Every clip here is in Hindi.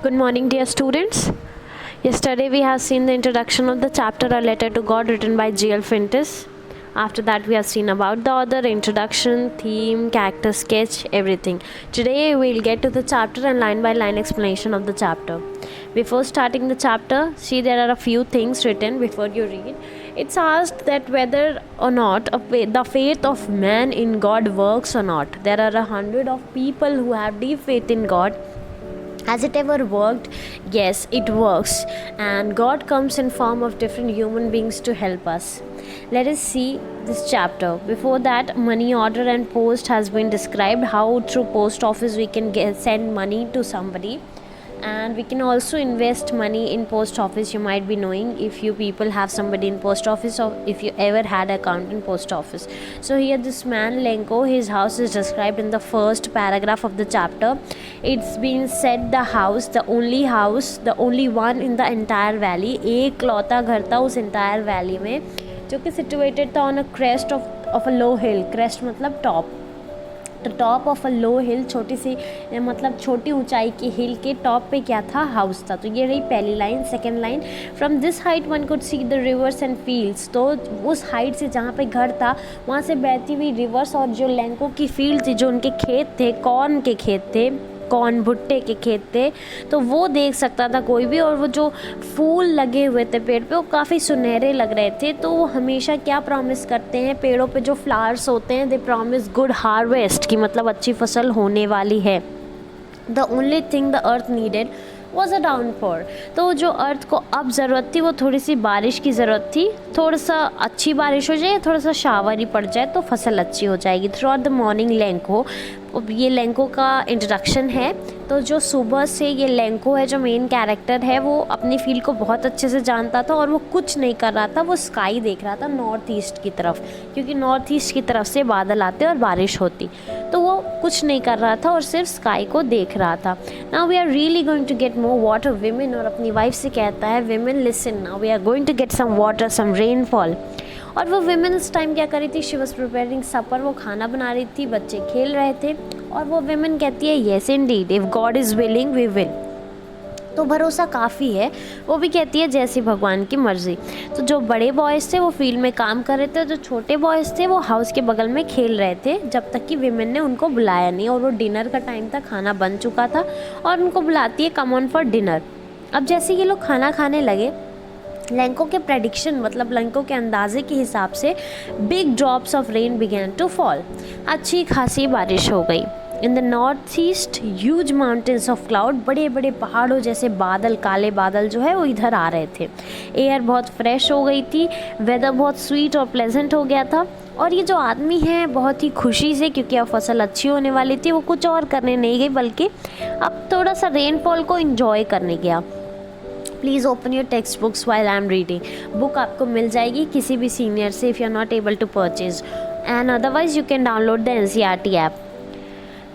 Good morning, dear students. Yesterday we have seen the introduction of the chapter A Letter to God written by G.L. Fintis. After that we have seen about the author, introduction, theme, character sketch, everything. Today we will get to the chapter and line by line explanation of the chapter. Before starting the chapter, see there are a few things written before you read. It's asked that whether or not the faith of man in God works or not. There are 100 of people who have deep faith in God. Has it ever worked? Yes, it works, and God comes in form of different human beings to help us. Let us see this chapter. Before that, money order and post has been described, how through post office we can send money to somebody, and we can also invest money in post office. You might be knowing if you people have somebody in post office or if you ever had account in post office. So here this man Lenko, his house is described in the first paragraph of the chapter. It's been said the house, the only one in the entire valley, एक लौता घर था उस entire valley में, जो कि situated था on a crest of a low hill. Crest मतलब top. The top of a low hill, छोटी सी मतलब छोटी ऊंचाई की हिल के टॉप पे क्या था? हाउस था. तो ये रही पहली line. Second line, from this height one could see the reverse and fields. तो उस हाइट से जहाँ पे घर था वहाँ से बहती हुई रिवर्स और जो लैंको की फील्ड थी, जो उनके खेत थे, कॉर्न के खेत थे, कॉर्न भुट्टे के खेत थे, तो वो देख सकता था कोई भी. और वो जो फूल लगे हुए थे पेड़ पे वो काफ़ी सुनहरे लग रहे थे. तो वो हमेशा क्या प्रॉमिस करते हैं, पेड़ों पे जो फ्लावर्स होते हैं, दे प्रॉमिस गुड हार्वेस्ट, की मतलब अच्छी फसल होने वाली है. The only thing the earth needed was a downpour. तो जो अर्थ को अब ज़रूरत थी वो थोड़ी सी बारिश की ज़रूरत थी. थोड़ा सा अच्छी बारिश हो जाए, थोड़ा सा शावर ही पड़ जाए तो फसल अच्छी हो जाएगी. Through out the morning Lanco, ये लैंको का इंट्रोडक्शन है. तो जो सुबह से ये लैंको है, जो मेन कैरेक्टर है, वो अपनी फील्ड को बहुत अच्छे से जानता था और वो कुछ नहीं कर रहा था. वो स्काई देख रहा था नॉर्थ ईस्ट की तरफ, क्योंकि नॉर्थ ईस्ट की तरफ से बादल आते और बारिश होती. तो वो कुछ नहीं कर रहा था और सिर्फ स्काई को देख रहा था. Now we are really going to get more water women. और अपनी वाइफ से कहता है, women listen, now we are going to get some water, some rainfall. और वो विमेन इस टाइम क्या कर रही थी? She was preparing supper. वो खाना बना रही थी, बच्चे खेल रहे थे. और वो विमेन कहती है, yes indeed, if God is willing we will. तो भरोसा काफ़ी है. वो भी कहती है जैसी भगवान की मर्ज़ी. तो जो बड़े बॉयज़ थे वो फील्ड में काम कर रहे थे, जो छोटे बॉयज़ थे वो हाउस के बगल में खेल रहे थे, जब तक कि विमेन ने उनको बुलाया नहीं. और वो डिनर का टाइम था, खाना बन चुका था और उनको बुलाती है, कम ऑन फॉर डिनर. अब जैसे ये लोग खाना खाने लगे, लैंको के प्रेडिक्शन मतलब लैंको के अंदाजे के हिसाब से big drops of rain began to fall. अच्छी खासी बारिश हो गई. In the north east huge mountains of cloud, बड़े बड़े पहाड़ों जैसे बादल, काले बादल जो है वो इधर आ रहे थे. एयर बहुत फ्रेश हो गई थी. वेदर बहुत स्वीट और प्लेजेंट हो गया था. और ये जो आदमी है बहुत ही खुशी से, क्योंकि अब फसल अच्छी होने वाली थी, वो कुछ और करने नहीं गई बल्कि अब थोड़ा सा रेनफॉल को इंजॉय करने गया. Please open your text books while I am reading. Book आपको मिल जाएगी किसी भी सीनियर से, if you are not able to purchase, and otherwise you can download the NCERT app.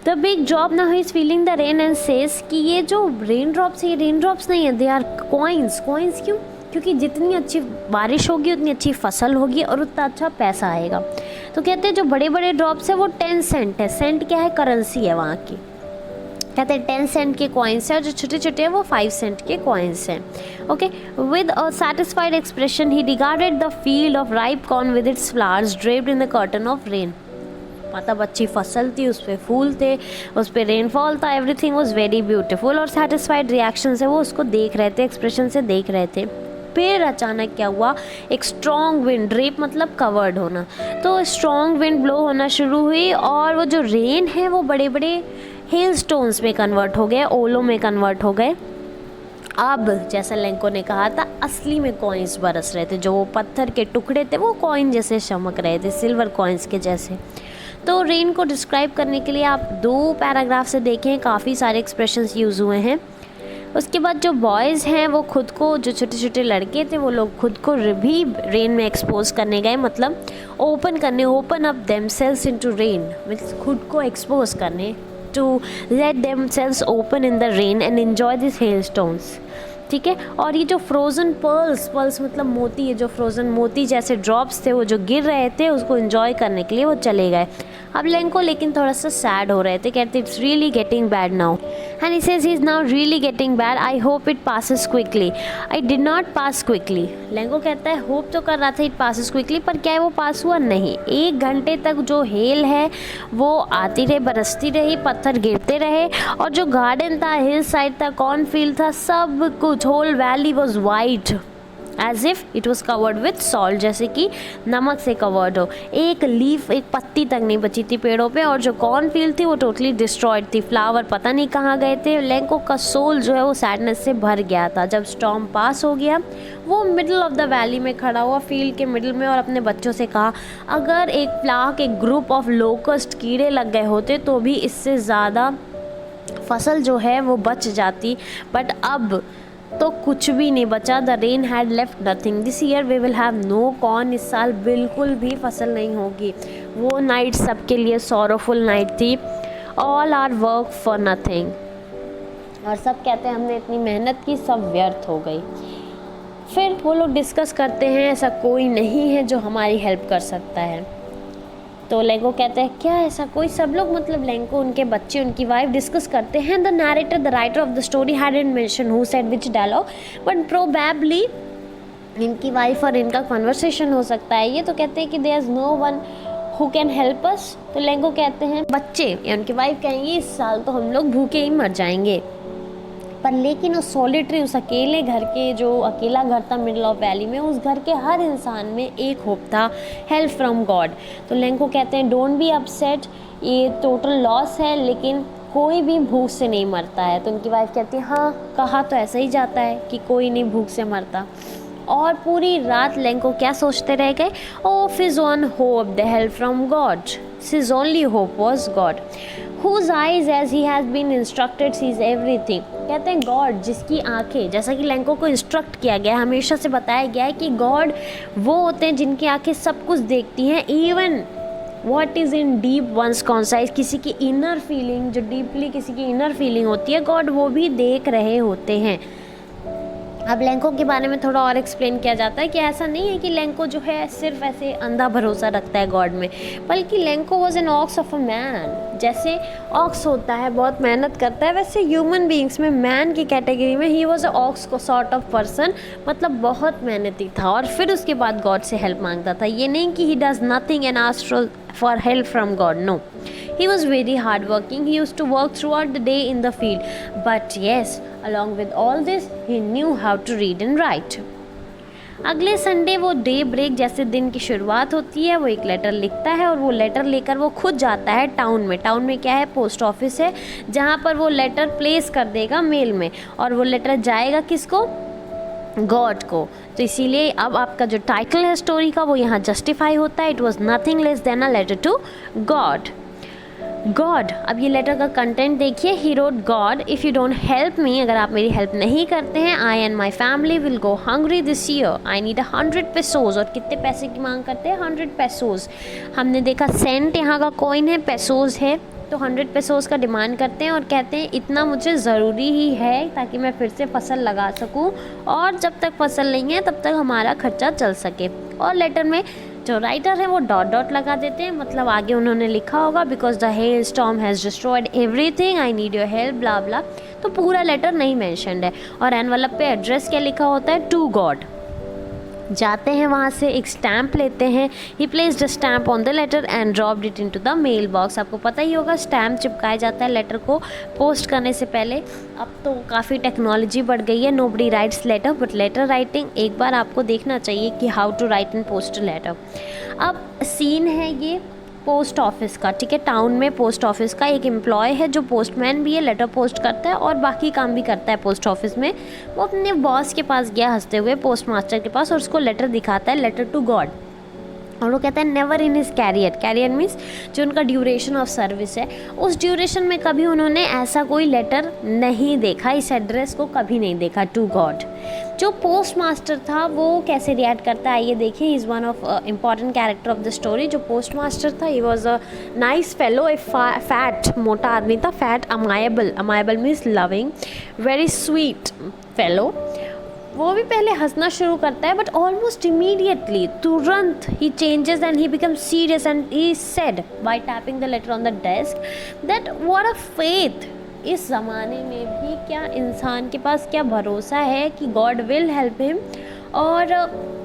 The big drop, now he is feeling the rain and says कि ये जो रेन ड्रॉप्स है, ये रेन ड्रॉप्स नहीं है, दे आर कॉइन्स. कॉइन्स क्यों? क्योंकि जितनी अच्छी बारिश होगी उतनी अच्छी फसल होगी और उतना अच्छा पैसा आएगा. तो कहते हैं जो बड़े बड़े ड्रॉप्स है वो 10 सेंट है. सेंट क्या है? करेंसी है वहाँ की. कहते हैं 10 सेंट के कॉइन्स हैं और जो छोटे छोटे हैं वो 5 सेंट के कॉइन्स हैं. Okay, with a satisfied expression he regarded the field of ripe corn with its flowers draped in the curtain of rain. मतलब अच्छी फसल थी, उस पर फूल थे, उस पर रेनफॉल था, एवरीथिंग वॉज वेरी ब्यूटीफुल. और सेटिस्फाइड रिएक्शन से वो उसको देख रहे थे, एक्सप्रेशन से देख रहे थे. फिर अचानक क्या हुआ? एक स्ट्रॉन्ग विंड, ड्रेप मतलब कवर्ड होना, तो स्ट्रॉन्ग विंड ब्लो होना शुरू हुई और वो जो रेन है वो बड़े बड़े हेल स्टोन्स में कन्वर्ट हो गए, ओलों में कन्वर्ट हो गए. अब जैसा लैंको ने कहा था, असली में कॉइन्स बरस रहे थे. जो वो पत्थर के टुकड़े थे वो कॉइन जैसे चमक रहे थे, सिल्वर कॉइन्स के जैसे. तो रेन को डिस्क्राइब करने के लिए आप 2 पैराग्राफ से देखें, काफ़ी सारे एक्सप्रेशंस यूज़ हुए हैं. उसके बाद जो बॉयज़ हैं वो खुद को, जो छोटे छोटे लड़के थे वो लोग खुद को भी रेन में एक्सपोज करने गए, मतलब open up themselves into rain, means खुद को एक्सपोज करने, to let themselves open in the rain and enjoy this hailstones. ठीक है. और ये जो फ्रोज़न पर्ल्स मतलब मोती, ये जो फ्रोज़न मोती जैसे ड्रॉप्स थे वो जो गिर रहे थे, उसको एंजॉय करने के लिए वो चले गए. अब लेंको लेकिन थोड़ा सा सैड हो रहे थे, कहते it's really getting bad now and he says he is now really getting bad, I hope it passes quickly, I did not pass quickly. Lanco कहता है होप तो कर रहा था इट पासिस क्विकली, पर क्या है वो पास हुआ नहीं। 1 घंटे तक जो हेल है वो आती रही, बरसती रही, पत्थर गिरते रहे और जो गार्डन था, हिल साइड था, कॉर्नफील्ड था, सब कुछ, whole valley was white as if it was covered with salt, जैसे कि नमक से कवर्ड हो। एक लीफ, एक पत्ती तक नहीं बची थी पेड़ों पे और जो कॉर्नफील्ड थी वो टोटली डिस्ट्रॉयड थी। फ्लावर पता नहीं कहाँ गए थे। लेंको का सोल जो है वो सैडनेस से भर गया था। जब स्टॉर्म पास हो गया वो मिडिल ऑफ द वैली में खड़ा हुआ, फील्ड के मिडिल में, और अपने बच्चों से कहा अगर एक प्लाक, एक ग्रुप ऑफ लोकस्ट कीड़े लग गए होते तो भी इससे ज़्यादा फसल जो है वो बच जाती, बट अब तो कुछ भी नहीं बचा। The rain had left nothing, this year we will have no corn, इस साल बिल्कुल भी फसल नहीं होगी। वो नाइट सबके लिए सॉरोफुल नाइट थी। All our work for nothing, और सब कहते हैं हमने इतनी मेहनत की, सब व्यर्थ हो गई। फिर वो लोग डिस्कस करते हैं ऐसा कोई नहीं है जो हमारी हेल्प कर सकता है। तो लेंको कहते हैं क्या ऐसा कोई, सब लोग मतलब लेंको, उनके बच्चे, उनकी वाइफ डिस्कस करते हैं। The narrator, the writer of the story hadn't mention who said which dialogue, but probably इनकी वाइफ और इनका कन्वर्सेशन हो सकता है ये। तो कहते हैं कि there is no one who can help us. तो लेंको कहते हैं, बच्चे या उनकी वाइफ कहेंगी इस साल तो हम लोग भूखे ही मर जाएंगे। पर लेकिन उस सॉलिटरी, उस अकेले घर के, जो अकेला घर था मिडिल ऑफ वैली में, उस घर के हर इंसान में एक होप था, हेल्प फ्रॉम गॉड। तो लेंको कहते हैं डोंट बी अपसेट, ये टोटल लॉस है लेकिन कोई भी भूख से नहीं मरता है। तो उनकी वाइफ कहती है हाँ, कहा तो ऐसा ही जाता है कि कोई नहीं भूख से मरता। और पूरी रात लेंको क्या सोचते रह गए, of his own hope the help from God, his only hope was God whose eyes as he has been instructed sees everything। कहते हैं गॉड जिसकी आंखें, जैसा कि लेंको को इंस्ट्रक्ट किया गया, हमेशा से बताया गया है कि गॉड वो होते हैं जिनकी आंखें सब कुछ देखती हैं, even what is in deep ones concise, किसी की इनर फीलिंग, जो डीपली किसी की इनर फीलिंग होती है, गॉड वो भी देख रहे होते हैं। अब लेंको के बारे में थोड़ा और एक्सप्लेन किया जाता है कि ऐसा नहीं है कि लेंको जो है सिर्फ ऐसे अंधा भरोसा रखता है गॉड में, बल्कि Lanco was an ox of a man. जैसे ऑक्स होता है बहुत मेहनत करता है, वैसे ह्यूमन बीइंग्स में मैन की कैटेगरी में ही वॉज अ ऑक्स को सॉर्ट ऑफ पर्सन, मतलब बहुत मेहनती था और फिर उसके बाद गॉड से हेल्प मांगता था। ये नहीं कि he does nothing and ask for help from God, no, he was very hardworking. He used to work throughout the day in the field, but yes, along with all this he knew how to read and write। अगले संडे वो डे ब्रेक जैसे दिन की शुरुआत होती है, वो एक लेटर लिखता है और वो लेटर लेकर वो खुद जाता है टाउन में। टाउन में क्या है, पोस्ट ऑफिस है, जहाँ पर वो लेटर प्लेस कर देगा मेल में, और वो लेटर जाएगा किसको, गॉड को। तो इसीलिए अब आपका जो टाइटल है स्टोरी का वो यहाँ जस्टिफाई होता है, it was nothing less than a letter to God. God, अब ये लेटर का कंटेंट देखिए। He wrote God, if you don't help me, अगर आप मेरी हेल्प नहीं करते हैं, I and my family will go hungry this year, I need 100 pesos. और कितने पैसे की मांग करते हैं, 100 पेसोज। हमने देखा सेंट यहाँ का कॉइन है, पेसोज है, तो 100 पेसोज का डिमांड करते हैं और कहते हैं इतना मुझे ज़रूरी ही है ताकि मैं फिर से फसल लगा सकूं, और जब तक फसल नहीं है तब तक हमारा खर्चा चल सके। और लेटर में जो राइटर है वो डॉट डॉट लगा देते हैं, मतलब आगे उन्होंने लिखा होगा because the hail storm has destroyed everything, I need your help, blah blah. तो पूरा लेटर नहीं मेंशन्ड है। और एनवलप पे एड्रेस क्या लिखा होता है, टू गॉड। जाते हैं वहाँ से एक स्टैम्प लेते हैं, he placed a stamp on the letter and dropped it into the mail box. आपको पता ही होगा स्टैम्प चिपकाया जाता है लेटर को पोस्ट करने से पहले। अब तो काफ़ी टेक्नोलॉजी बढ़ गई है, nobody writes letter, but letter writing एक बार आपको देखना चाहिए कि how to write and post a letter. अब सीन है ये पोस्ट ऑफिस का, ठीक है, टाउन में पोस्ट ऑफिस का एक एम्प्लॉय है जो पोस्टमैन भी है, लेटर पोस्ट करता है और बाकी काम भी करता है पोस्ट ऑफिस में। वो अपने बॉस के पास गया हंसते हुए, पोस्ट मास्टर के पास, और उसको लेटर दिखाता है, लेटर टू गॉड। और वो कहता है never in his career, career means जो उनका ड्यूरेशन ऑफ सर्विस है, उस ड्यूरेशन में कभी उन्होंने ऐसा कोई लेटर नहीं देखा, इस एड्रेस को कभी नहीं देखा, टू गॉड। जो पोस्ट मास्टर था वो कैसे रिएक्ट करता है आइए देखिए। He is one of important character of the story. जो पोस्ट मास्टर था, he was a nice fellow, A fat, मोटा आदमी था, fat, अमायबल, अमायबल means loving, very sweet fellow. वो भी पहले हंसना शुरू करता है, बट ऑलमोस्ट इमीडिएटली, तुरंत ही changes and he become serious and he said by tapping the letter on the desk that what a faith, इस ज़माने में भी क्या इंसान के पास क्या भरोसा है कि गॉड विल हेल्प हिम, और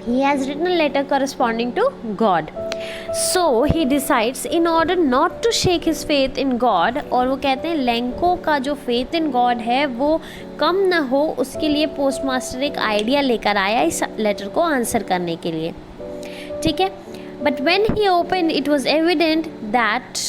he has written a letter corresponding to God. So he decides in order not to shake his faith in God, और वो कहते हैं लेंको का जो faith in God है वो कम ना हो, उसके लिए पोस्टमास्टर एक आइडिया लेकर आया इस लेटर को आंसर करने के लिए, ठीक है. But when he opened it was evident that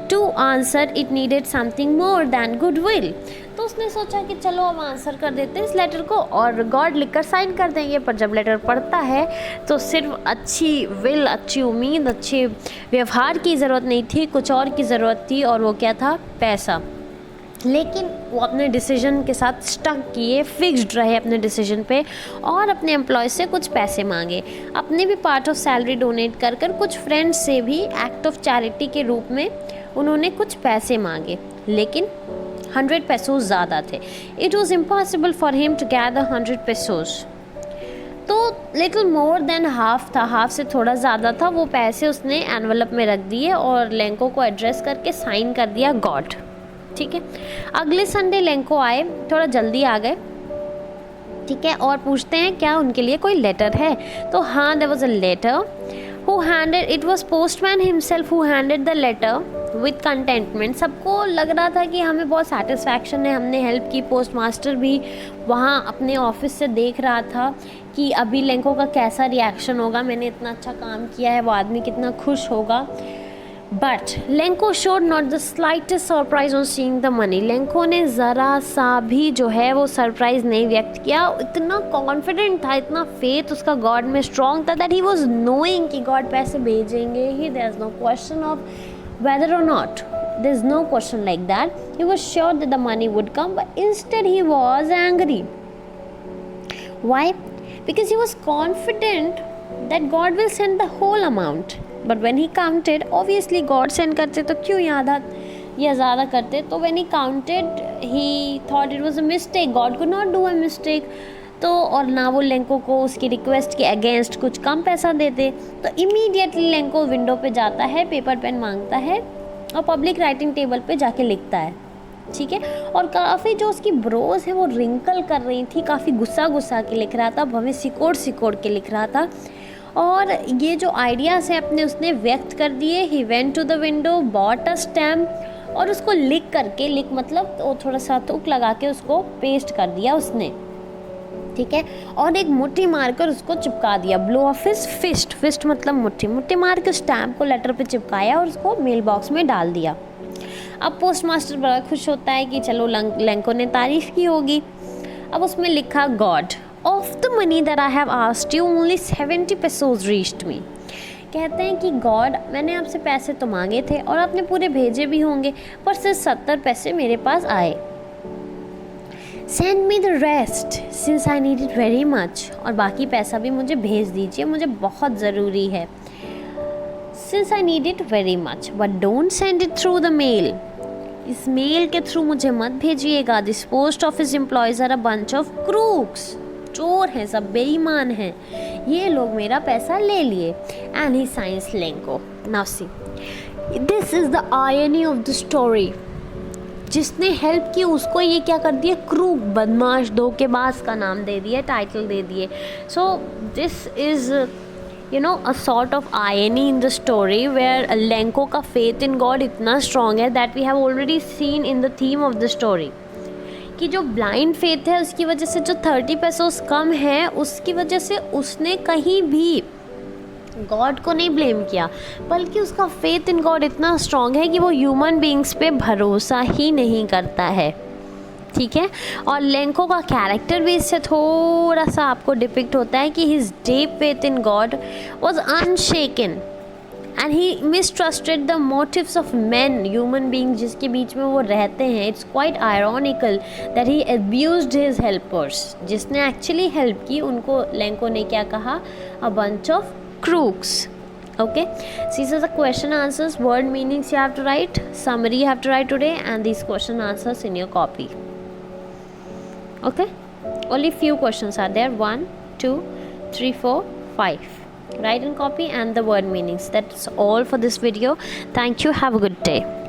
to answer it needed something more than goodwill. तो उसने सोचा कि चलो हम आंसर कर देते हैं इस लेटर को और गॉड लिखकर साइन कर देंगे. पर जब लेटर पढ़ता है तो सिर्फ अच्छी विल, अच्छी उम्मीद, अच्छे व्यवहार की ज़रूरत नहीं थी, कुछ और की ज़रूरत थी, और वो क्या था? पैसा. लेकिन वो अपने डिसीजन के साथ स्टक किए, फिक्स्ड रहे अपने डिसीजन पे, और अपने एम्प्लॉय से कुछ पैसे मांगे. अपने भी पार्ट ऑफ सैलरी डोनेट कर कर कुछ फ्रेंड्स से भी एक्ट ऑफ चैरिटी के रूप में उन्होंने कुछ पैसे मांगे. लेकिन 100 पेसोस ज़्यादा थे. It was impossible for him to gather 100 pesos. तो लिटिल मोर देन हाफ था, हाफ से थोड़ा ज़्यादा था. वो पैसे उसने एनवलप में रख दिए और लेंको को एड्रेस करके साइन कर दिया गॉड, ठीक है. अगले संडे लेंको आए, थोड़ा जल्दी आ गए, ठीक है, और पूछते हैं क्या उनके लिए कोई लेटर है. तो हाँ, there was a letter. Who handed it was postman himself who handed the letter with contentment. सबको लग रहा था कि हमें बहुत सेटिस्फैक्शन है, हमने हेल्प की. पोस्टमास्टर भी वहाँ अपने ऑफिस से देख रहा था कि अभी लेंको का कैसा रिएक्शन होगा, मैंने इतना अच्छा काम किया है, वो आदमी कितना खुश होगा. But Lanco showed not the slightest surprise on seeing the money. Lanco ने ज़रा सा भी जो है वो सरप्राइज नहीं व्यक्त किया. इतना कॉन्फिडेंट था, इतना फेथ उसका गॉड में स्ट्रॉन्ग था दैट ही वॉज नोइंग कि गॉड पैसे भेजेंगे ही. There is no question of whether और not, there is no question like that. He was sure that the money would come, but instead he was angry. Why? Because he was confident that God will send the whole amount. But when he counted, obviously God send करते तो क्यों यादा या ज़्यादा करते. तो when he counted, he thought it was a mistake. God could not do a mistake. तो और ना वो लेंको को उसकी रिक्वेस्ट के अगेंस्ट कुछ कम पैसा देते. तो इमीडिएटली लेंको विंडो पे जाता है, पेपर पेन मांगता है और पब्लिक राइटिंग टेबल पे जाके लिखता है, ठीक है. और काफ़ी जो उसकी ब्रोज है वो रिंकल कर रही थी, काफ़ी गुस्सा गुस्सा के लिख रहा था, भवे सिकोड़ सिकोड़ के लिख रहा था. और ये जो आइडियाज़ हैं अपने उसने व्यक्त कर दिए. He went to the window, bought a stamp, और उसको लिख करके, लिख मतलब वो थोड़ा सा तुक लगा के उसको पेस्ट कर दिया उसने, ठीक है. और एक मुट्ठी मारकर उसको चिपका दिया. Blow of his fist, fist मतलब मुट्ठी, मुट्ठी मार के स्टैम्प को लेटर पे चिपकाया और उसको मेल बॉक्स में डाल दिया. अब पोस्टमास्टर बड़ा खुश होता है कि चलो लेंको ने तारीफ़ की होगी. अब उसमें लिखा God, of the money that I have asked you only 70 pesos reached me. कहते हैं कि गॉड, मैंने आपसे पैसे तो मांगे थे और आपने पूरे भेजे भी होंगे, पर सिर्फ 70 पैसे मेरे पास आए. Send me the rest since I need it very much. और बाकी पैसा भी मुझे भेज दीजिए, मुझे बहुत ज़रूरी है. Since I need it very much, but don't send it through the mail. इस मेल के थ्रू मुझे मत भेजिएगा. This post office employees are a bunch of crooks. चोर हैं, सब बेईमान हैं, ये लोग मेरा पैसा ले लिए. And he science Lanco. Now see, this is the irony of the story. जिसने हेल्प की उसको ये क्या कर दिया? क्रूक, बदमाश, धोखेबाज का नाम दे दिया, टाइटल दे दिए. So this is a sort of irony in the story where Lanco का faith in God इतना strong है that we have already seen in the theme of the story. कि जो ब्लाइंड फेथ है उसकी वजह से जो 30 पेसोस कम है उसकी वजह से उसने कहीं भी गॉड को नहीं ब्लेम किया, बल्कि उसका फेथ इन गॉड इतना स्ट्रॉन्ग है कि वो ह्यूमन बीइंग्स पे भरोसा ही नहीं करता है, ठीक है. और लेंको का कैरेक्टर भी इससे थोड़ा सा आपको डिपिक्ट होता है कि his deep faith in God was unshaken and he mistrusted the motives of man, human being जिसके बीच में वो रहते हैं. It's quite ironical that he abused his helpers. जिसने एक्चुअली हेल्प की उनको लेंको ने क्या कहा? A bunch of crooks. Okay, so these are the question answers, word meanings you have to write, summary you have to write today, and these question answers in your copy. Okay. only few questions are there, 1 2 3 4 5. Write and copy and the word meanings. That's all for this video. Thank you. Have a good day.